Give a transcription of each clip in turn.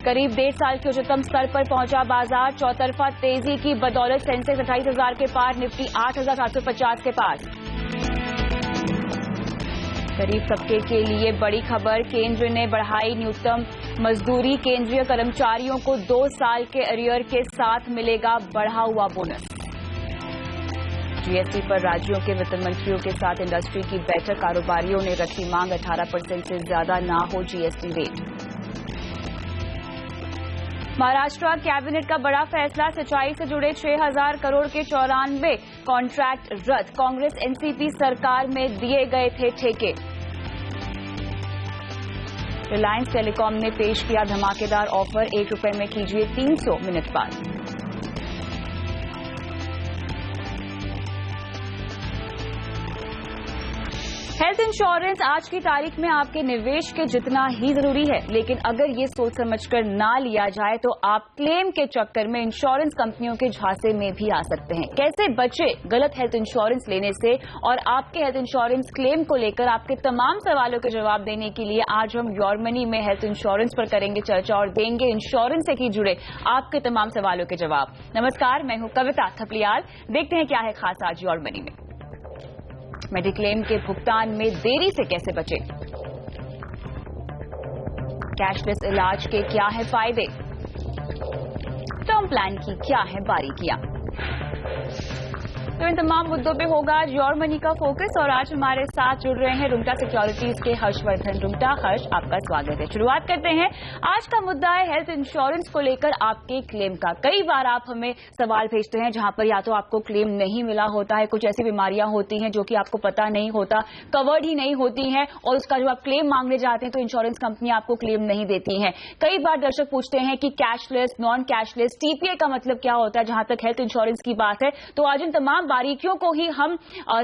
करीब 1.5 साल के उच्चतम स्तर पर पहुंचा बाजार। चौतरफा तेजी की बदौलत सेंसेक्स 28,000 के पार, निफ्टी 8,750 के पास। गरीब तबके के लिए बड़ी खबर, केंद्र ने बढ़ाई न्यूनतम मजदूरी। केंद्रीय कर्मचारियों को 2 साल के अरियर के साथ मिलेगा बढ़ा हुआ बोनस। जीएसटी पर राज्यों के वित्त मंत्रियों के साथ इंडस्ट्री की बैठक, कारोबारियों ने रखी मांग 18% से ज्यादा ना हो जीएसटी रेट। महाराष्ट्र कैबिनेट का बड़ा फैसला, सिंचाई से जुड़े 6,000 करोड़ के 94 कॉन्ट्रैक्ट रद्द। कांग्रेस एनसीपी सरकार में दिए गए थे ठेके। रिलायंस टेलीकॉम ने पेश किया धमाकेदार ऑफर, ₹1 में कीजिए 300 मिनट बात। हेल्थ इंश्योरेंस आज की तारीख में आपके निवेश के जितना ही जरूरी है, लेकिन अगर ये सोच समझकर ना लिया जाए तो आप क्लेम के चक्कर में इंश्योरेंस कंपनियों के झांसे में भी आ सकते हैं। कैसे बचे गलत हेल्थ इंश्योरेंस लेने से, और आपके हेल्थ इंश्योरेंस क्लेम को लेकर आपके तमाम सवालों के जवाब देने के लिए आज हम योर मनी में हेल्थ इंश्योरेंस पर करेंगे चर्चा और देंगे इंश्योरेंस से जुड़े आपके तमाम सवालों के जवाब। नमस्कार, मैं हूं कविता थपलियाल। देखते हैं क्या है खास आज योर मनी में। मेडिक्लेम के भुगतान में देरी से कैसे बचे, कैशलेस इलाज के क्या है फायदे, टर्म प्लान की क्या है बारीकियां। तो इन तमाम मुद्दों पे होगा आज योर मनी का फोकस, और आज हमारे साथ जुड़ रहे हैं रुंगटा सिक्योरिटीज के हर्षवर्धन रुंगटा। हर्ष, आपका स्वागत है। शुरुआत करते हैं। आज का मुद्दा है हेल्थ इंश्योरेंस को लेकर आपके क्लेम का। कई बार आप हमें सवाल भेजते हैं जहां पर या तो आपको क्लेम नहीं मिला होता है, कुछ ऐसी बीमारियां होती हैं जो कि आपको पता नहीं होता, कवर्ड ही नहीं होती हैं, और उसका जो आप क्लेम मांगने जाते हैं तो इंश्योरेंस कंपनी आपको क्लेम नहीं देती हैं। कई बार दर्शक पूछते हैं कि कैशलेस, नॉन कैशलेस, टीपीए का मतलब क्या होता है जहां तक हेल्थ इंश्योरेंस की बात है। तो आज इन तमाम बारीकियों को ही हम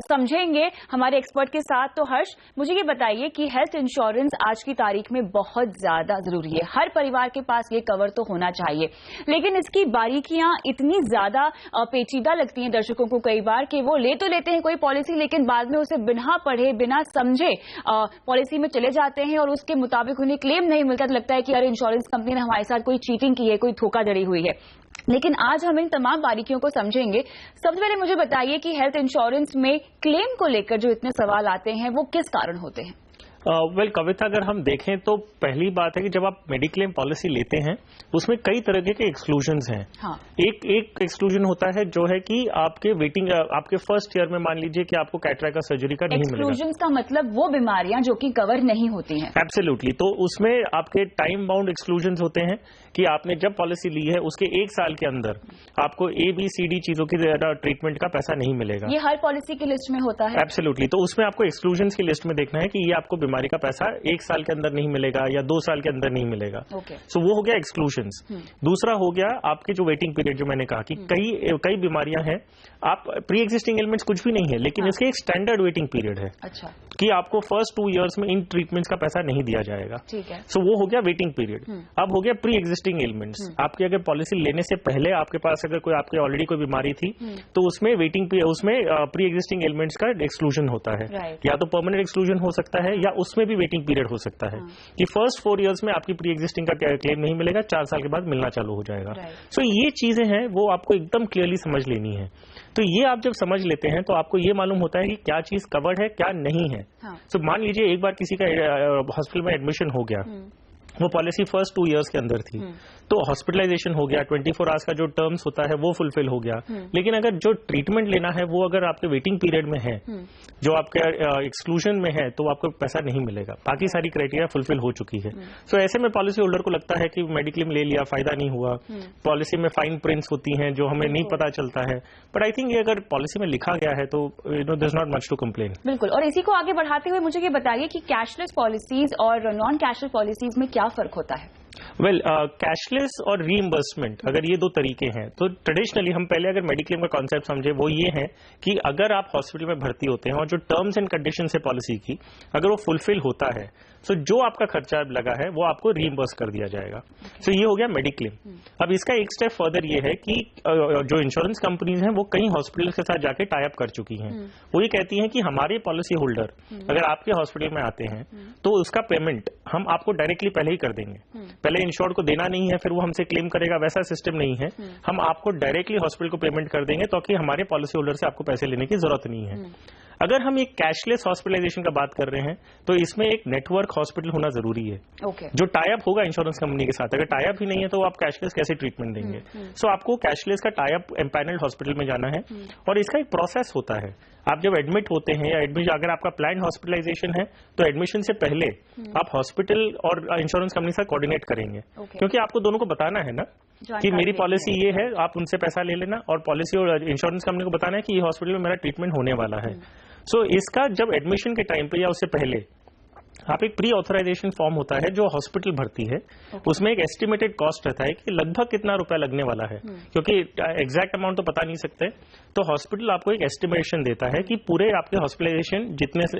समझेंगे हमारे एक्सपर्ट के साथ। तो हर्ष, मुझे ये बताइए कि हेल्थ इंश्योरेंस आज की तारीख में बहुत ज्यादा जरूरी है, हर परिवार के पास ये कवर तो होना चाहिए, लेकिन इसकी बारीकियां इतनी ज्यादा पेचीदा लगती हैं दर्शकों को कई बार कि वो ले तो लेते हैं कोई पॉलिसी, लेकिन बाद में उसे बिना पढ़े बिना समझे पॉलिसी में चले जाते हैं और उसके मुताबिक उन्हें क्लेम नहीं मिलता। तो लगता है कि अरे इंश्योरेंस कंपनी ने हमारे साथ कोई चीटिंग की है, कोई धोखाधड़ी हुई है। लेकिन आज हम इन तमाम बारीकियों को समझेंगे। सबसे पहले मुझे बताइए कि हेल्थ इंश्योरेंस में क्लेम को लेकर जो इतने सवाल आते हैं वो किस कारण होते हैं? कविता, अगर हम देखें तो पहली बात है कि जब आप मेडिक्लेम पॉलिसी लेते हैं उसमें कई तरह के एक्सक्लूजन्स हैं। हाँ। एक एक्सक्लूजन होता है जो है कि आपके फर्स्ट ईयर में मान लीजिए कि आपको कैटरेक्ट का सर्जरी का नहीं मिलेगा। एक्सक्लूजन्स का मतलब वो बीमारियां जो कि कवर नहीं होती हैं। एब्सोल्युटली। तो उसमें आपके टाइम बाउंड एक्सक्लूजन्स होते हैं कि आपने जब पॉलिसी ली है उसके 1 साल के अंदर आपको ABCD चीजों की ट्रीटमेंट का पैसा नहीं मिलेगा। ये हर पॉलिसी की लिस्ट में होता है। एब्सोल्युटली। तो उसमें आपको एक्सक्लूजन्स की लिस्ट में देखना है कि ये आपको बीमारी का पैसा 1 साल के अंदर नहीं मिलेगा या 2 साल के अंदर नहीं मिलेगा। सो वो हो गया एक्सक्लूजन्स। दूसरा हो गया आपके जो वेटिंग पीरियड, जो मैंने कहा कि कई बीमारियां हैं, आप प्री एग्जिस्टिंग एलिमेंट्स कुछ भी नहीं है, लेकिन इसके एक स्टैंडर्ड वेटिंग पीरियड है। अच्छा। कि आपको फर्स्ट 2 इयर्स में इन ट्रीटमेंट्स का पैसा नहीं दिया जाएगा। ठीक है। सो वो हो गया वेटिंग पीरियड। अब हो गया प्री एग्जिस्टिंग एलिमेंट्स। आपकी अगर पॉलिसी लेने से पहले आपके पास अगर कोई आपके ऑलरेडी कोई बीमारी थी तो उसमें प्री एग्जिस्टिंग एलिमेंट्स का एक्सक्लूजन होता है। या तो परमानेंट एक्सक्लूजन हो सकता है या उसमें भी वेटिंग पीरियड हो सकता है कि फर्स्ट 4 इयर्स में आपकी प्री एग्जिस्टिंग का क्लेम नहीं मिलेगा, 4 साल के बाद मिलना चालू हो जाएगा। सो ये चीजें हैं वो आपको एकदम क्लियरली समझ लेनी है। तो ये आप जब समझ लेते हैं तो आपको ये मालूम होता है कि क्या चीज कवर्ड है क्या नहीं है। सो मान लीजिए एक बार किसी का हॉस्पिटल में एडमिशन हो गया, वो पॉलिसी फर्स्ट 2 इयर्स के अंदर थी, तो हॉस्पिटलाइजेशन हो गया, 24 आवर्स का जो टर्म्स होता है वो फुलफिल हो गया। लेकिन अगर जो ट्रीटमेंट लेना है वो अगर आपके वेटिंग पीरियड में है, जो आपके एक्सक्लूजन में है, तो आपको पैसा नहीं मिलेगा। बाकी सारी क्राइटेरिया फुलफिल हो चुकी है। सो ऐसे में पॉलिसी होल्डर को लगता है कि मेडिक्लेम ले लिया, फायदा नहीं हुआ। पॉलिसी में फाइन प्रिंट्स होती हैं जो हमें नहीं पता चलता है, बट आई थिंक ये अगर पॉलिसी में लिखा गया है तो there is not much to complain. बिल्कुल। और इसी को आगे बढ़ाते हुए मुझे ये बताइए कि कैशलेस पॉलिसीज और नॉन कैशलेस पॉलिसीज में क्या फर्क होता है? कैशलेस और रीइंबर्समेंट, अगर ये 2 तरीके हैं, तो ट्रेडिशनली हम पहले अगर मेडिक्लेम का कॉन्सेप्ट समझे वो ये है कि अगर आप हॉस्पिटल में भर्ती होते हैं और जो टर्म्स एंड कंडीशंस है पॉलिसी की, अगर वो फुलफिल होता है सो जो आपका खर्चा लगा है वो आपको रीइंबर्स कर दिया जाएगा। सो ये हो गया मेडिक्लेम। अब इसका एक स्टेप फर्दर ये है कि जो इंश्योरेंस कंपनीज हैं वो कई हॉस्पिटल के साथ जाके टाई अप कर चुकी हैं। वो ये कहती हैं कि हमारे पॉलिसी होल्डर अगर आपके हॉस्पिटल में आते हैं तो उसका पेमेंट हम आपको डायरेक्टली पहले ही कर देंगे। पहले इंश्योर्ड को देना नहीं है फिर वो हमसे क्लेम करेगा, वैसा सिस्टम नहीं है। हम आपको डायरेक्टली हॉस्पिटल को पेमेंट कर देंगे ताकि हमारे पॉलिसी होल्डर से आपको पैसे लेने की जरूरत नहीं है। अगर हम एक कैशलेस हॉस्पिटलाइजेशन का बात कर रहे हैं तो इसमें एक नेटवर्क हॉस्पिटल होना जरूरी है। जो टाई अप होगा इंश्योरेंस कंपनी के साथ। अगर टाई अप ही नहीं है तो आप कैशलेस कैसे ट्रीटमेंट देंगे? सो आपको कैशलेस का टाई अप एम्पैनल्ड हॉस्पिटल में जाना है और इसका एक प्रोसेस होता है। आप जब एडमिट होते हैं या एडमिशन, अगर आपका प्लान हॉस्पिटलाइजेशन है तो एडमिशन से पहले आप हॉस्पिटल और इंश्योरेंस कंपनी से कोऑर्डिनेट करेंगे, क्योंकि आपको दोनों को बताना है ना कि मेरी पॉलिसी ये है, आप उनसे पैसा ले लेना, और पॉलिसी और इंश्योरेंस कंपनी को बताना है कि ये हॉस्पिटल में मेरा ट्रीटमेंट होने वाला है। सो इसका जब एडमिशन के टाइम पे या उससे पहले आप एक प्री ऑथराइजेशन फॉर्म होता है जो हॉस्पिटल भरती है, उसमें एक एस्टिमेटेड कॉस्ट रहता है कि लगभग कितना रुपया लगने वाला है, क्योंकि एग्जैक्ट अमाउंट तो पता नहीं सकते। तो हॉस्पिटल आपको एक एस्टिमेशन देता है कि पूरे आपके हॉस्पिटलाइजेशन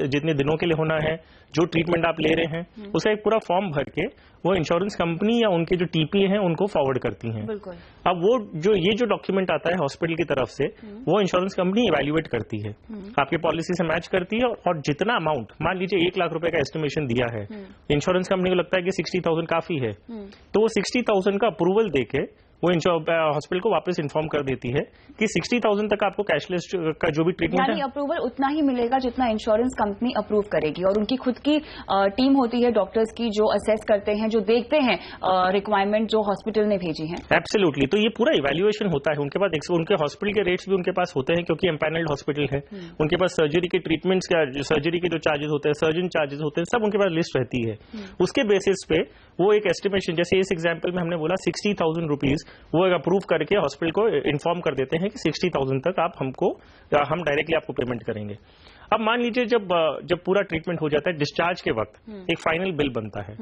जितने दिनों के लिए होना है, जो ट्रीटमेंट आप ले रहे हैं, उसका एक पूरा फॉर्म भर के वो इंश्योरेंस कंपनी या उनके जो टीपीए हैं उनको फॉरवर्ड करती हैं। अब वो ये जो डॉक्यूमेंट आता है हॉस्पिटल की तरफ से, वो इंश्योरेंस कंपनी इवैल्यूएट करती है, आपकी पॉलिसी से मैच करती है, और जितना अमाउंट, मान लीजिए 1 लाख रुपए का एस्टिमेशन दिया है, इंश्योरेंस कंपनी को लगता है कि 60,000 काफी है, तो वो 60,000 का अप्रूवल देके वो हॉस्पिटल को वापस इन्फॉर्म कर देती है कि 60,000 तक आपको कैशलेस का जो भी ट्रीटमेंट है, अप्रूवल उतना ही मिलेगा जितना इंश्योरेंस कंपनी अप्रूव करेगी, और उनकी खुद की टीम होती है डॉक्टर्स की जो असेस करते हैं, जो देखते हैं रिक्वायरमेंट जो हॉस्पिटल ने भेजी है। एब्सोल्युटली। तो ये पूरा इवैल्यूएशन होता है उनके पास, उनके हॉस्पिटल के रेट्स भी उनके पास होते हैं क्योंकि एम्पैनल्ड हॉस्पिटल है। उनके पास सर्जरी के ट्रीटमेंट्स का, सर्जरी के जो चार्जेस होते हैं, सर्जन चार्जेस होते हैं, सब उनके पास लिस्ट रहती है। उसके बेसिस पे वो एक एस्टिमेशन, जैसे इस एग्जाम्पल में हमने बोला 60,000 रुपीज, वो एक अप्रूव करके हॉस्पिटल को इन्फॉर्म कर देते हैं कि 60,000 तक आप हम डायरेक्टली आपको पेमेंट करेंगे। अब मान लीजिए जब पूरा ट्रीटमेंट हो जाता है, डिस्चार्ज के वक्त एक फाइनल बिल बनता है।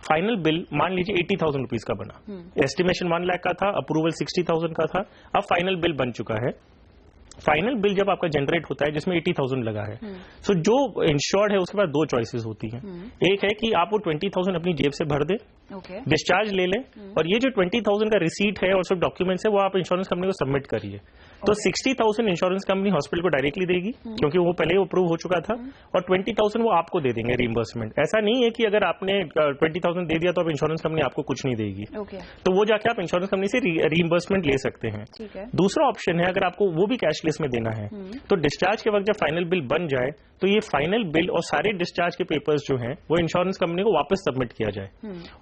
फाइनल बिल मान लीजिए 80,000 रुपीज का बना, एस्टिमेशन 1 लाख का था, अप्रूवल 60,000 का था, अब फाइनल बिल बन चुका है। फाइनल बिल जब आपका जनरेट होता है जिसमें 80,000 लगा है, सो जो इंश्योर्ड है उसके पास 2 चॉइसेस होती हैं। एक है कि आप वो 20,000 अपनी जेब से भर दे, डिस्चार्ज ले लें, और ये जो 20,000 का रिसीट है और सब डॉक्यूमेंट्स है वो आप इंश्योरेंस कंपनी को सबमिट करिए। तो 60,000 इंश्योरेंस कंपनी हॉस्पिटल को डायरेक्टली देगी क्योंकि वो पहले अप्रूव हो चुका था, और 20,000 वो आपको दे देंगे रीइंबर्समेंट। ऐसा नहीं है कि अगर आपने 20,000 दे दिया तो अब इंश्योरेंस कंपनी आपको कुछ नहीं देगी, तो वो जाके आप इंश्योरेंस कंपनी से रीइंबर्समेंट ले सकते हैं। दूसरा ऑप्शन है, अगर आपको वो भी कैशलेस में देना है, तो डिस्चार्ज के वक्त जब फाइनल बिल बन जाए तो ये फाइनल बिल और सारे डिस्चार्ज के पेपर्स जो हैं वो इंश्योरेंस कंपनी को वापस सबमिट किया जाए,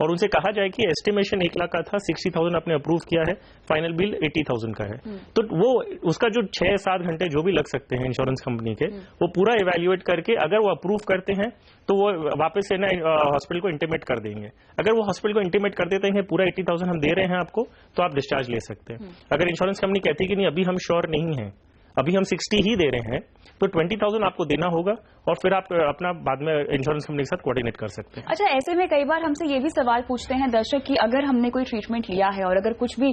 और उनसे कहा जाए कि एस्टिमेशन 1 लाख का था, 60,000 आपने अप्रूव किया है, फाइनल बिल 80,000 का है। तो वो उसका जो 6-7 घंटे जो भी लग सकते हैं इंश्योरेंस कंपनी के, वो पूरा इवैल्यूएट करके अगर वो अप्रूव करते हैं तो वो वापस से ना हॉस्पिटल को इंटीमेट कर देंगे। अगर वो हॉस्पिटल को इंटीमेट कर देते हैं पूरा 80,000 हम दे रहे हैं आपको, तो आप डिस्चार्ज ले सकते हैं। अगर इंश्योरेंस कंपनी कहती है कि नहीं अभी हम श्योर नहीं है, अभी हम 60 ही दे रहे हैं, तो 20,000 आपको देना होगा, और फिर आप अपना बाद में इंश्योरेंस कंपनी के साथ कोऑर्डिनेट कर सकते हैं। अच्छा, ऐसे में कई बार हमसे ये भी सवाल पूछते हैं दर्शक कि अगर हमने कोई ट्रीटमेंट लिया है और अगर कुछ भी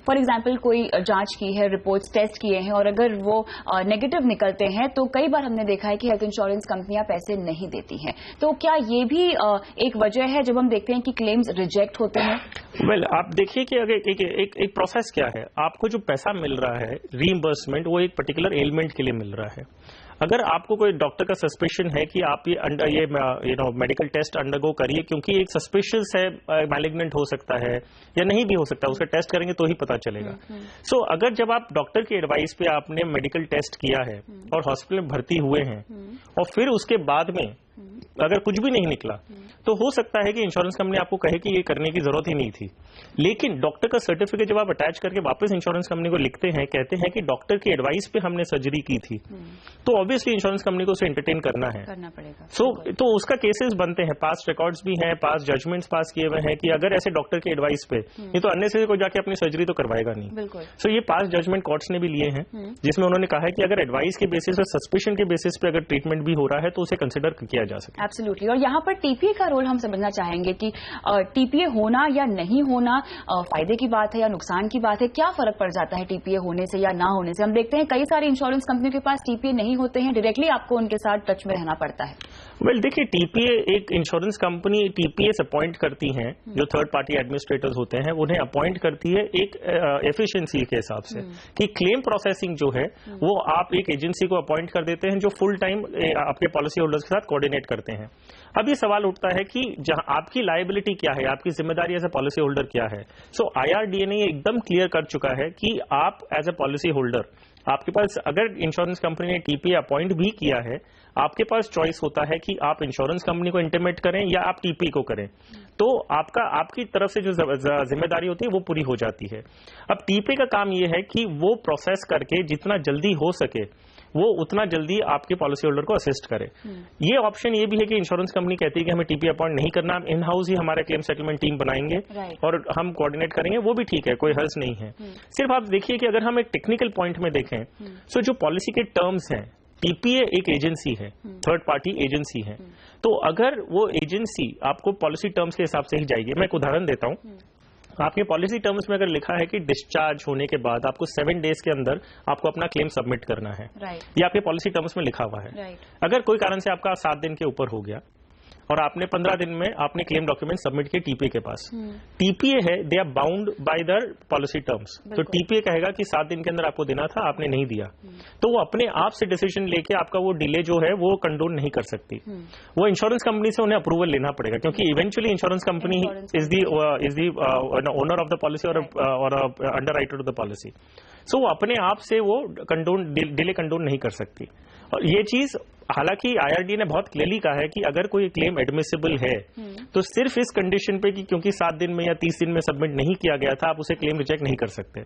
फॉर एग्जांपल कोई जांच की है, रिपोर्ट्स टेस्ट किए हैं, और अगर वो नेगेटिव निकलते हैं, तो कई बार हमने देखा है कि हेल्थ इंश्योरेंस कंपनियां पैसे नहीं देती हैं। तो क्या ये भी एक वजह है जब हम देखते हैं कि क्लेम्स रिजेक्ट होते हैं? वेल, आप देखिए कि अगर एक प्रोसेस क्या है, आपको जो पैसा मिल रहा है रीइंबर्समेंट, वो एक पर्टिकुलर एलिमेंट के लिए मिल रहा है। अगर आपको कोई डॉक्टर का सस्पेशन है कि आप ये मेडिकल टेस्ट अंडरगो करिए क्योंकि एक सस्पिशियस है, मैलिग्नेंट हो सकता है या नहीं भी हो सकता, उसका टेस्ट करेंगे तो ही पता चलेगा। सो अगर जब आप डॉक्टर की एडवाइस पे आपने मेडिकल टेस्ट किया है और हॉस्पिटल में भर्ती हुए हैं, और फिर उसके बाद में अगर कुछ भी नहीं निकला, तो हो सकता है कि इंश्योरेंस कंपनी आपको कहे कि ये करने की जरूरत ही नहीं थी। लेकिन डॉक्टर का सर्टिफिकेट जब आप अटैच करके वापस इंश्योरेंस कंपनी को लिखते हैं, कहते हैं कि डॉक्टर की एडवाइस पे हमने सर्जरी की थी, तो ऑब्वियसली इंश्योरेंस कंपनी को उसे एंटरटेन करना पड़ेगा। तो उसका केसेस बनते हैं, पास्ट रिकॉर्ड्स भी हैं, पास्ट जजमेंट्स पास किए हुए हैं कि अगर ऐसे डॉक्टर की एडवाइस पे, ये तो अन्य से कोई जाके अपनी सर्जरी तो करवाएगा नहीं। सो ये पास्ट जजमेंट कोर्ट्स ने भी लिए हैं जिसमें उन्होंने कहा है कि अगर एडवाइस के बेसिस और सस्पिशन के बेसिस पे अगर ट्रीटमेंट भी हो रहा है तो उसे कंसिडर किया जा सकता है। एब्सोल्युटली। और यहाँ पर टीपीए का रोल हम समझना चाहेंगे कि टीपीए होना या नहीं होना फायदे की बात है या नुकसान की बात है, क्या फर्क पड़ जाता है टीपीए होने से या ना होने से? हम देखते हैं कई सारी इंश्योरेंस कंपनियों के पास टीपीए नहीं होते हैं, डायरेक्टली आपको उनके साथ टच में रहना पड़ता है। वेल, देखिए, टीपीए एक इंश्योरेंस कंपनी टीपीएस अपॉइंट करती हैं, जो थर्ड पार्टी एडमिनिस्ट्रेटर्स होते हैं, उन्हें अपॉइंट करती है एक एफिशिएंसी के हिसाब से कि क्लेम प्रोसेसिंग जो है वो आप एक एजेंसी को अपॉइंट कर देते हैं जो फुल टाइम आपके पॉलिसी होल्डर्स के साथ कोऑर्डिनेट करते जाते हैं। अब ये सवाल उठता है कि जहां आपकी लायबिलिटी क्या है, आपकी जिम्मेदारी एज ए पॉलिसी होल्डर क्या है। सो IRDA ने एकदम क्लियर कर चुका है कि आप एज ए पॉलिसी होल्डर, आपके पास अगर इंश्योरेंस कंपनी ने TPA अपॉइंट भी किया है, आपके पास चॉइस होता है कि आप इंश्योरेंस कंपनी को इंटीमेट करें या आप TPA को करें। तो आपकी तरफ से जो जिम्मेदारी होती है वो पूरी हो जाती है। अब TPA का काम ये है कि वो प्रोसेस करके जितना जल्दी हो सके वो उतना जल्दी आपके पॉलिसी होल्डर को असिस्ट करे। ये ऑप्शन ये भी है कि इंश्योरेंस कंपनी कहती है कि हमें TPA अपॉइंट नहीं करना, हम इन हाउस ही हमारे क्लेम सेटलमेंट टीम बनाएंगे और हम कोऑर्डिनेट करेंगे, वो भी ठीक है, कोई हर्ज नहीं है। सिर्फ आप देखिए कि अगर हम एक टेक्निकल पॉइंट में देखें, सो जो पॉलिसी के टर्म्स हैं, TPA एक एजेंसी है, थर्ड पार्टी एजेंसी है, तो अगर वो एजेंसी आपको पॉलिसी टर्म्स के हिसाब से ही जाएगी। मैं एक उदाहरण देता हूं, आपके पॉलिसी टर्म्स में अगर लिखा है कि डिस्चार्ज होने के बाद आपको 7 डेज के अंदर आपको अपना क्लेम सबमिट करना है, ये आपके पॉलिसी टर्म्स में लिखा हुआ है। अगर कोई कारण से आपका 7 दिन के ऊपर हो गया और आपने 15 दिन में आपने क्लेम डॉक्यूमेंट सबमिट किए TPA के पास, TPA है, they are bound by the policy terms. तो TPA कहेगा कि 7 दिन के अंदर आपको देना था, आपने नहीं दिया, तो वो अपने आप से डिसीजन लेके आपका वो डिले जो है वो कंडोन नहीं कर सकती। वो इंश्योरेंस कंपनी से उन्हें अप्रूवल लेना पड़ेगा, क्योंकि eventually insurance company is the owner of the policy और underwriter of the policy. So वो अपने आप से वो डिले कंडोन नहीं कर सकती। और ये चीज हालांकि IRDA ने बहुत क्लियरली कहा है कि अगर कोई क्लेम एडमिसिबल है तो सिर्फ इस कंडीशन पे कि क्योंकि 7 दिन में या 30 दिन में सबमिट नहीं किया गया था, आप उसे क्लेम रिजेक्ट नहीं कर सकते।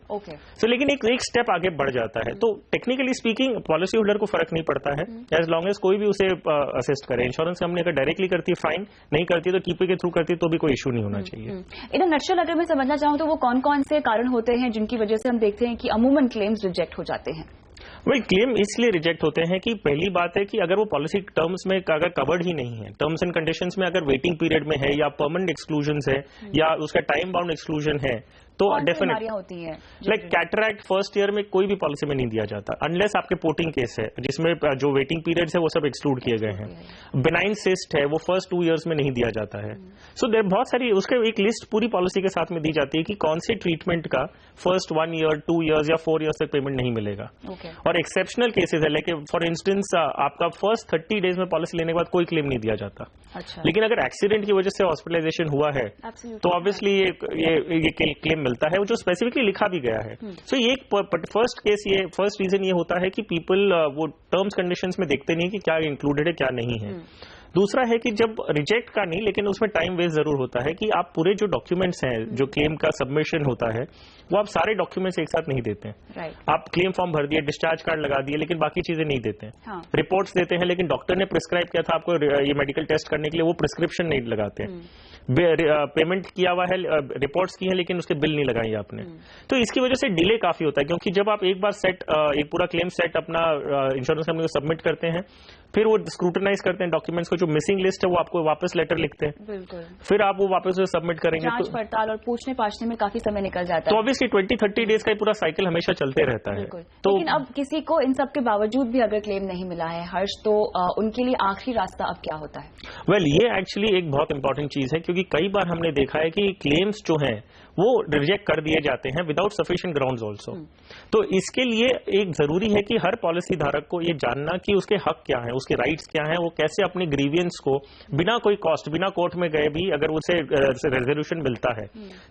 सो लेकिन एक स्टेप आगे बढ़ जाता है। तो टेक्निकली स्पीकिंग पॉलिसी होल्डर को फर्क नहीं पड़ता है, एज लॉन्ग एज कोई भी उसे असिस्ट करे। इंश्योरेंस कंपनी अगर डायरेक्टली करती है फाइन, नहीं करती तो TPA के थ्रू करती तो भी कोई इशू नहीं होना चाहिए। इन नटशल अगर मैं समझना चाहूँ तो वो कौन कौन से कारण होते हैं जिनकी वजह से हम देखते हैं कि अमूमन क्लेम्स रिजेक्ट हो जाते हैं? वही क्लेम इसलिए रिजेक्ट होते हैं कि पहली बात है कि अगर वो पॉलिसी टर्म्स में अगर कवर्ड ही नहीं है, टर्म्स एंड कंडीशंस में अगर वेटिंग पीरियड में है या परमानेंट एक्सक्लूजन है या उसका टाइम बाउंड एक्सक्लूजन है, तो डेफिनेटली होती है। लाइक कैटरैक्ट फर्स्ट ईयर में कोई भी पॉलिसी में नहीं दिया जाता अनलेस आपके पोर्टिंग केस है जिसमें जो वेटिंग पीरियड्स है वो सब एक्सक्लूड किए गए हैं। बिनाइन सिस्ट है वो फर्स्ट 2 इयर्स में नहीं दिया जाता है। सो देयर बहुत सारी उसके एक लिस्ट पूरी पॉलिसी के साथ में दी जाती है कि कौन से ट्रीटमेंट का फर्स्ट 1 ईयर 2 इयर्स या 4 इयर्स तक पेमेंट नहीं मिलेगा। और एक्सेप्शनल केसेस है, लाइक फॉर इंस्टेंस आपका फर्स्ट 30 डेज में पॉलिसी लेने के बाद कोई क्लेम नहीं दिया जाता। लेकिन अगर एक्सीडेंट की वजह से हॉस्पिटलाइजेशन हुआ है तो ऑब्वियसली ये क्लेम मिलता है, जो स्पेसिफिकली लिखा भी गया है। सो ये फर्स्ट केस, ये फर्स्ट रीजन ये होता है कि पीपल वो टर्म्स कंडीशंस में देखते नहीं कि क्या इंक्लूडेड है क्या नहीं है। दूसरा है कि जब रिजेक्ट का नहीं, लेकिन उसमें टाइम वेस्ट जरूर होता है कि आप पूरे जो डॉक्यूमेंट्स हैं, जो क्लेम का सबमिशन होता है, वो आप सारे डॉक्यूमेंट्स एक साथ नहीं देते हैं। आप क्लेम फॉर्म भर दिए, डिस्चार्ज कार्ड लगा दिए, लेकिन बाकी चीजें नहीं देते हैं। रिपोर्ट्स देते हैं, लेकिन डॉक्टर ने प्रिस्क्राइब किया था आपको ये मेडिकल टेस्ट करने के लिए, वो प्रिस्क्रिप्शन नहीं लगाते हैं। पेमेंट किया हुआ है, रिपोर्ट्स की है, लेकिन उसके बिल नहीं लगाई आपने। तो इसकी वजह से डिले काफी होता है, क्योंकि जब आप एक बार एक पूरा क्लेम सेट अपना इंश्योरेंस कंपनी को सबमिट करते हैं, फिर वो स्क्रूटनाइज करते हैं डॉक्यूमेंट्स को, जो मिसिंग लिस्ट है वो आपको वापस लेटर लिखते हैं। बिल्कुल। फिर आप वो वापस सबमिट करेंगे, जांच पड़ताल और पूछने पाछने में काफी समय निकल जाता है। तो ऑब्वियसली 20-30 डेज का पूरा साइकिल हमेशा चलते रहता है। तो लेकिन अब किसी को इन सब के बावजूद भी अगर क्लेम नहीं मिला है हर्ष, तो उनके लिए आखिरी रास्ता अब क्या होता है? वेल, ये एक्चुअली एक बहुत इंपॉर्टेंट चीज है, क्योंकि कई बार हमने देखा है कि क्लेम्स जो हैं वो रिजेक्ट कर दिए जाते हैं विदाउट सफिशिएंट ग्राउंड्स ऑल्सो। तो इसके लिए एक जरूरी है कि हर पॉलिसी धारक को ये जानना कि उसके हक क्या है, उसके राइट्स क्या है, वो कैसे अपने ग्रीवियंस को बिना कोई कॉस्ट, बिना कोर्ट में गए भी अगर उसे रेजोल्यूशन मिलता है,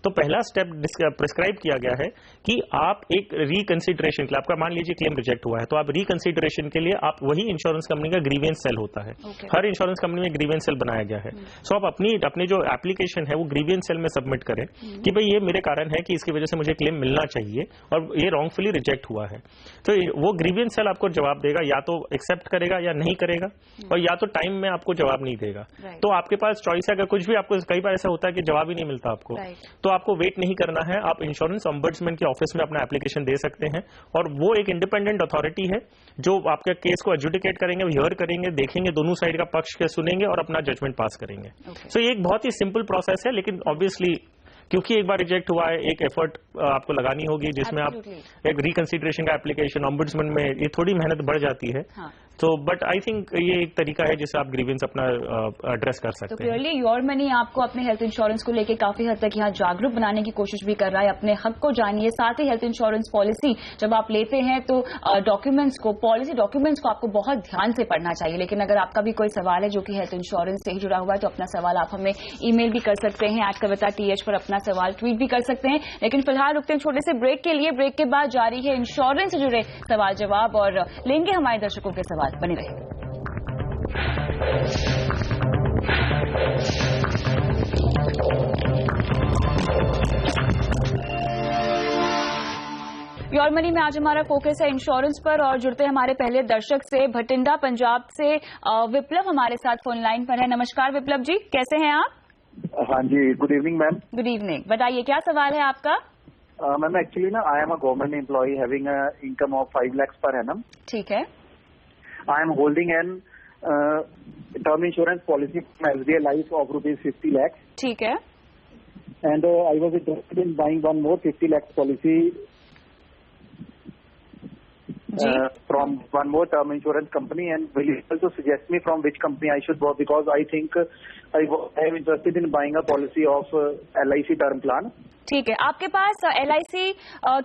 तो पहला स्टेप प्रिस्क्राइब किया गया है कि आप एक रिकंसिडरेशन के लिए, आपका मान लीजिए क्लेम रिजेक्ट हुआ है, तो आप रिकंसिडरेशन के लिए आप वही इंश्योरेंस कंपनी का ग्रीवियंस सेल होता है। हर इंश्योरेंस कंपनी में ग्रीवियंस सेल बनाया गया है। सो आप अपनी जो एप्लीकेशन है वो ग्रीवियंस सेल में सबमिट करें कि भाई ये मेरे कारण है कि इसकी वजह से मुझे क्लेम मिलना चाहिए और ये रॉन्गफुली रिजेक्ट हुआ है। तो वो ग्रीवियंस सेल आपको जवाब देगा, या तो एक्सेप्ट करेगा या नहीं करेगा, और या तो टाइम में आपको जवाब नहीं देगा। तो आपके पास चॉइस है, अगर कुछ भी आपको, कई बार ऐसा होता है कि जवाब ही नहीं मिलता आपको, तो आपको वेट नहीं करना है, आप इंश्योरेंस ऑम्बड्समैन के ऑफिस में अपना एप्लीकेशन दे सकते हैं, और वो एक इंडिपेंडेंट अथॉरिटी है जो आपके केस को एडजुडिकेट करेंगे, हियर करेंगे, देखेंगे, दोनों साइड का पक्ष के सुनेंगे और अपना जजमेंट पास करेंगे। सो ये एक बहुत ही सिंपल प्रोसेस है, लेकिन ऑब्वियसली क्योंकि एक बार रिजेक्ट हुआ है, एक एफर्ट आपको लगानी होगी जिसमें आप एक रिकंसिडरेशन का एप्लीकेशन ऑम्बड्समैन में, ये थोड़ी मेहनत बढ़ जाती है। तो बट आई थिंक ये एक तरीका है जिससे आप ग्रीवेंस अपना एड्रेस कर सकते हैं। तो क्लियरली योर मनी आपको अपने हेल्थ इंश्योरेंस को लेकर काफी हद तक यहाँ जागरूक बनाने की कोशिश भी कर रहा है। अपने हक को जानिए, साथ ही हेल्थ इंश्योरेंस पॉलिसी जब आप लेते हैं तो डॉक्यूमेंट्स को, पॉलिसी डॉक्यूमेंट्स को आपको बहुत ध्यान से पढ़ना चाहिए। लेकिन अगर आपका भी कोई सवाल है जो कि हेल्थ इंश्योरेंस से ही जुड़ा हुआ है तो अपना सवाल आप हमें ईमेल भी कर सकते हैं, @kavita.th पर अपना सवाल ट्वीट भी कर सकते हैं। लेकिन फिलहाल रुकते हैं छोटे से ब्रेक के लिए। ब्रेक के बाद जारी है इंश्योरेंस से जुड़े सवाल जवाब और लेंगे हमारे दर्शकों के सवाल। बने रहे। योर मनी में आज हमारा फोकस है इंश्योरेंस पर और जुड़ते हैं हमारे पहले दर्शक से। भटिंडा पंजाब से विप्लव हमारे साथ फोन लाइन पर है। नमस्कार विप्लव जी, कैसे हैं आप? हाँ जी, good evening ma'am. Good evening, बताइए क्या सवाल है आपका? मैम एक्चुअली ना I am a government employ having income of 5 lakhs per annum. ठीक है। I am holding an term insurance policy SBI life of ₹50 lakhs। ठीक है। And I was interested in buying one more 50 lakhs policy from one more term insurance company, and will you also suggest me from which company I should go, because I think I am interested in buying a policy of LIC term plan. ठीक है, आपके पास LIC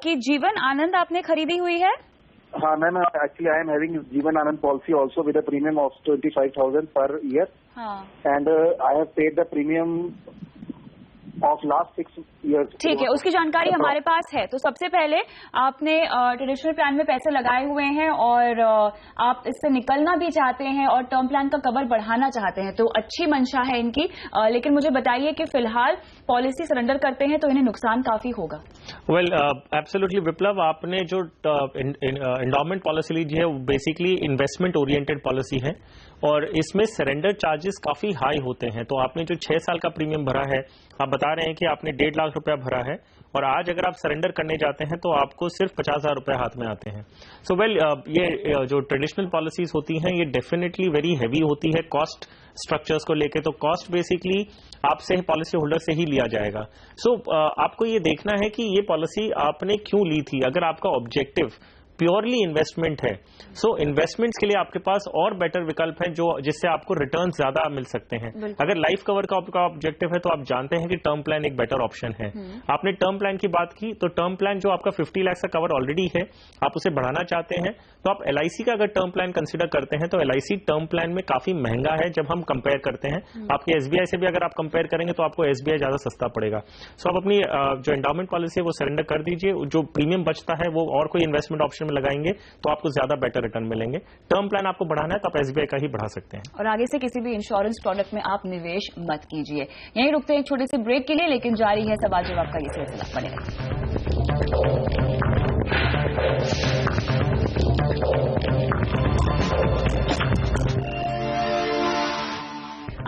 की जीवन आनंद आपने खरीदी हुई है? हाँ ma'am, actually I am having Jeevan Anand policy also with a premium of 25,000 per year. हाँ। And I have paid the premium of last 6 years। ठीक है, उसकी जानकारी हमारे पास है। तो सबसे पहले आपने ट्रेडिशनल प्लान में पैसे लगाए हुए हैं और आप इससे निकलना भी चाहते हैं और टर्म प्लान का कवर बढ़ाना चाहते हैं, तो अच्छी मंशा है इनकी। लेकिन मुझे बताइए कि फिलहाल पॉलिसी सरेंडर करते हैं तो इन्हें नुकसान काफी होगा। वेल एब्सोल्युटली विप्लव, आपने जो एंडोमेंट पॉलिसी ली है वो बेसिकली इन्वेस्टमेंट ओरिएंटेड पॉलिसी है और इसमें सरेंडर चार्जेस काफी हाई होते हैं। तो आपने जो 6 साल का प्रीमियम भरा है, आप बता रहे हैं कि आपने 1.5 लाख रुपया भरा है और आज अगर आप सरेंडर करने जाते हैं तो आपको सिर्फ 50,000 रुपए हाथ में आते हैं। सो वेल ये जो ट्रेडिशनल पॉलिसीज होती हैं ये डेफिनेटली वेरी हैवी होती है कॉस्ट स्ट्रक्चर्स को लेके। तो कॉस्ट बेसिकली आपसे पॉलिसी होल्डर से ही लिया जाएगा। सो आपको ये देखना है कि ये पॉलिसी आपने क्यों ली थी। अगर आपका ऑब्जेक्टिव प्योरली इन्वेस्टमेंट है, सो इन्वेस्टमेंट्स के लिए आपके पास और बेटर विकल्प है जो जिससे आपको रिटर्न ज्यादा मिल सकते हैं। अगर लाइफ कवर का आपका ऑब्जेक्टिव है तो आप जानते हैं कि टर्म प्लान एक बेटर ऑप्शन है। आपने टर्म प्लान की बात की, तो टर्म प्लान जो आपका 50 लाख का कवर ऑलरेडी है, आप उसे बढ़ाना चाहते हैं तो आप LIC का अगर टर्म प्लान कंसिडर करते हैं तो LIC टर्म प्लान में काफी महंगा है जब हम कंपेयर करते हैं। आपके SBI से भी अगर आप कंपेयर करेंगे तो आपको SBI ज्यादा सस्ता पड़ेगा। सो आप अपनी जो एंडोमेंट पॉलिसी है वो सरेंडर कर दीजिए, जो प्रीमियम बचता है वो और कोई इन्वेस्टमेंट ऑप्शन में लगाएंगे तो आपको ज्यादा बेटर रिटर्न मिलेंगे। टर्म प्लान आपको बढ़ाना है तो आप SBI का ही बढ़ा सकते हैं। और आगे से किसी भी इंश्योरेंस प्रोडक्ट में आप निवेश मत कीजिए। यहीं रुकते हैं एक छोटे से ब्रेक के लिए, लेकिन जारी है सवाल जवाब का ये सिलसिला। बने रहिए।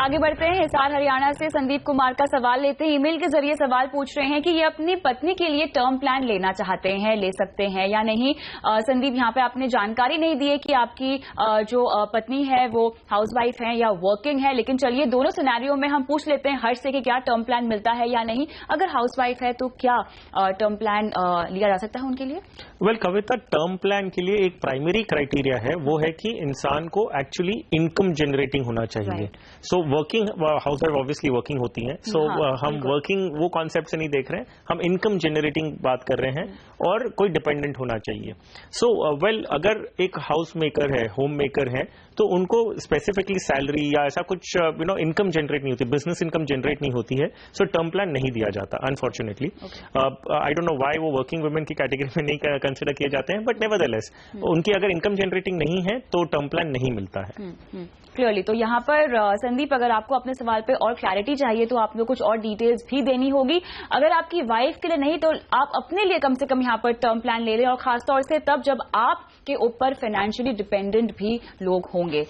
आगे बढ़ते हैं। हिसार हरियाणा से संदीप कुमार का सवाल लेते हैं। ईमेल के जरिए सवाल पूछ रहे हैं कि ये अपनी पत्नी के लिए टर्म प्लान लेना चाहते हैं, ले सकते हैं या नहीं। संदीप, यहाँ पे आपने जानकारी नहीं दी है कि आपकी जो पत्नी है वो हाउसवाइफ है या वर्किंग है, लेकिन चलिए दोनों सिनेरियो में हम पूछ लेते हैं हर्ष से कि क्या टर्म प्लान मिलता है या नहीं। अगर हाउसवाइफ है तो क्या टर्म प्लान लिया जा सकता है उनके लिए? वेल कविता, टर्म प्लान के लिए एक प्राइमरी क्राइटेरिया है, वो है कि इंसान को एक्चुअली इनकम जनरेटिंग होना चाहिए। So working housewife obviously working होती हैं, सो हम वर्किंग वो कॉन्सेप्ट से नहीं देख रहे हैं, हम इनकम जनरेटिंग बात कर रहे हैं और कोई डिपेंडेंट होना चाहिए। सो वेल अगर एक हाउस मेकर है, होम मेकर है, तो उनको स्पेसिफिकली सैलरी या ऐसा कुछ इनकम जनरेट नहीं होती, बिजनेस इनकम जनरेट नहीं होती है, सो टर्म प्लान नहीं दिया जाता unfortunately. I don't know why वो वर्किंग वुमेन की कैटेगरी में नहीं कंसिडर किए जाते हैं, बट नेवरदलेस उनकी अगर इनकम जनरेटिंग नहीं है तो टर्म प्लान नहीं मिलता है। क्लियरली। तो यहाँ पर संदीप, अगर आपको अपने सवाल पे और क्लैरिटी चाहिए तो आपको कुछ और डिटेल्स भी देनी होगी। अगर आपकी वाइफ के लिए नहीं तो आप अपने लिए कम से कम यहाँ पर टर्म प्लान ले लें, और खासतौर से तब जब आपके ऊपर फाइनेंशियली डिपेंडेंट भी लोग होंगे।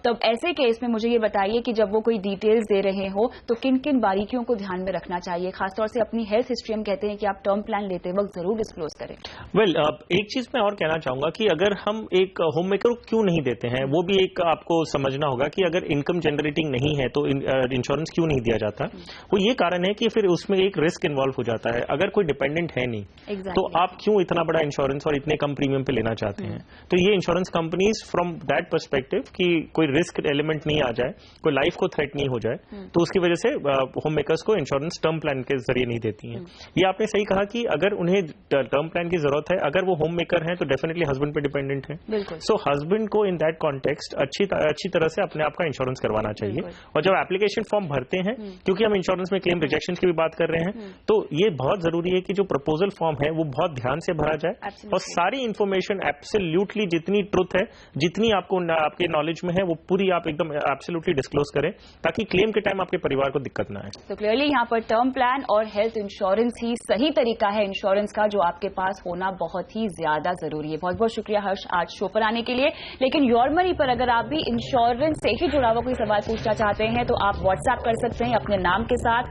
तब ऐसे केस में मुझे ये बताइए कि जब वो कोई डिटेल्स दे रहे हो तो किन किन बारीकियों को ध्यान में रखना चाहिए। खासतौर से अपनी हेल्थ हिस्ट्री हम कहते हैं कि आप टर्म प्लान लेते वक्त जरूर डिस्क्लोज करें। वेल एक चीज मैं और कहना चाहूंगा कि अगर हम एक होम मेकर को क्यों नहीं देते हैं, वो भी एक आपको समझना होगा कि अगर इनकम जनरेटिंग नहीं नहीं है तो इंश्योरेंस क्यों नहीं दिया जाता, वो ये कारण है कि फिर उसमें एक रिस्क इन्वॉल्व हो जाता है। अगर कोई डिपेंडेंट है नहीं तो आप क्यों इतना बड़ा इंश्योरेंस और इतने कम प्रीमियम पे लेना चाहते हैं। तो ये insurance companies from that perspective कि कोई रिस्क एलिमेंट नहीं आ जाए, कोई लाइफ को थ्रेट नहीं हो जाए, तो उसकी वजह से होम मेकर्स को इंश्योरेंस टर्म प्लान के जरिए नहीं देती हैं। ये आपने सही कहा कि अगर उन्हें टर्म प्लान की जरूरत है, अगर वो होम मेकर हैं तो डेफिनेटली हस्बैंड पे डिपेंडेंट है, सो हस्बैंड को इन दैट कॉन्टेक्स्ट अच्छी तरह से अपने आप का इंश्योरेंस करवाना चाहिए। और जब एप्लीकेशन फॉर्म भरते हैं, क्योंकि हम इंश्योरेंस में क्लेम रिजेक्शन की भी बात कर रहे हैं, तो ये बहुत जरूरी है कि जो प्रपोजल फॉर्म है वो बहुत ध्यान से भरा जाए और सारी इंफॉर्मेशन एब्सोल्युटली जितनी ट्रुथ है, जितनी आपको आपके नॉलेज में है, वो पूरी आप एकदम एब्सोल्युटली डिस्क्लोज करें ताकि क्लेम के टाइम आपके परिवार को दिक्कत ना आए। तो क्लियरली यहाँ पर टर्म प्लान और हेल्थ इंश्योरेंस ही सही तरीका है इंश्योरेंस का, जो आपके पास होना बहुत ही ज्यादा जरूरी है। बहुत बहुत शुक्रिया हर्ष आज शो पर आने के लिए। लेकिन योर मनी पर अगर आप भी इंश्योरेंस से ही जुड़ा हुआ कोई सवाल पूछना चाहते हैं तो आप व्हाट्सएप कर सकते हैं अपने नाम के साथ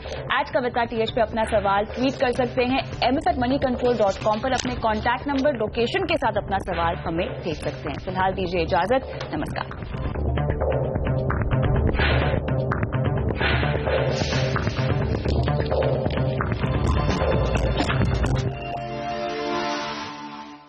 @kavita.th पे अपना सवाल ट्वीट कर सकते हैं, mf@moneycontrol.com पर अपने कॉन्टैक्ट नंबर लोकेशन के साथ अपना सवाल हमें भेज सकते हैं। फिलहाल दीजिए इजाजत, नमस्कार।